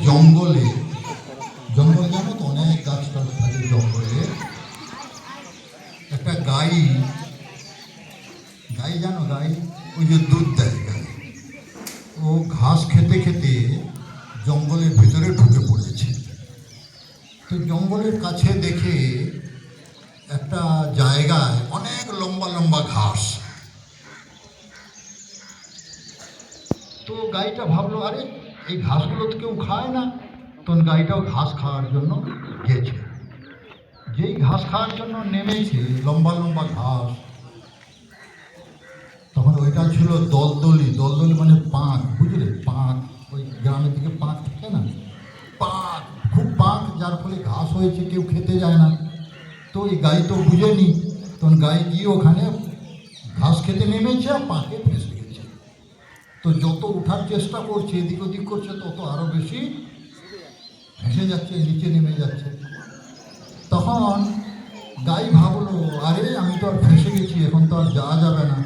জঙ্গলে, জঙ্গল জানো তো, অনেক গাছপালা থাকে জঙ্গলে। একটা গাই, গাই জানো, গাই ওই যে দুধ দেয় গাই, ও ঘাস খেতে খেতে জঙ্গলের ভিতরে ঢুকে পড়েছে। তো জঙ্গলের কাছে দেখে একটা জায়গায় অনেক লম্বা লম্বা ঘাস। তো গাইটা ভাবলো, আরে এই ঘাসগুলো তো কেউ খায় না। তখন গাইটাও ঘাস খাওয়ার জন্য গেছে। যেই ঘাস খাওয়ার জন্য নেমেছে, লম্বা লম্বা ঘাস, তখন ওইটা ছিল দলদলি। দলদলি মানে পাঁক, বুঝলে, পাঁক। ওই গ্রামের দিকে পাঁক থাকে না, পাঁক, খুব পাঁক, যার ফলে ঘাস হয়েছে, কেউ খেতে যায় না। তো এই গাই তো বুঝেনি, তখন গাই গিয়ে ওখানে ঘাস খেতে নেমেছে আর পাঁকে ফেঁসে গেছে। তো যত ওঠার চেষ্টা করছে, এদিক ওদিক করছে, তত আরো বেশি ভেসে যাচ্ছে, নিচে নেমে যাচ্ছে। তখন গাই ভাবলো, আরে আমি তো আর ফেঁসে গেছি, এখন তো আর যাওয়া যাবে না।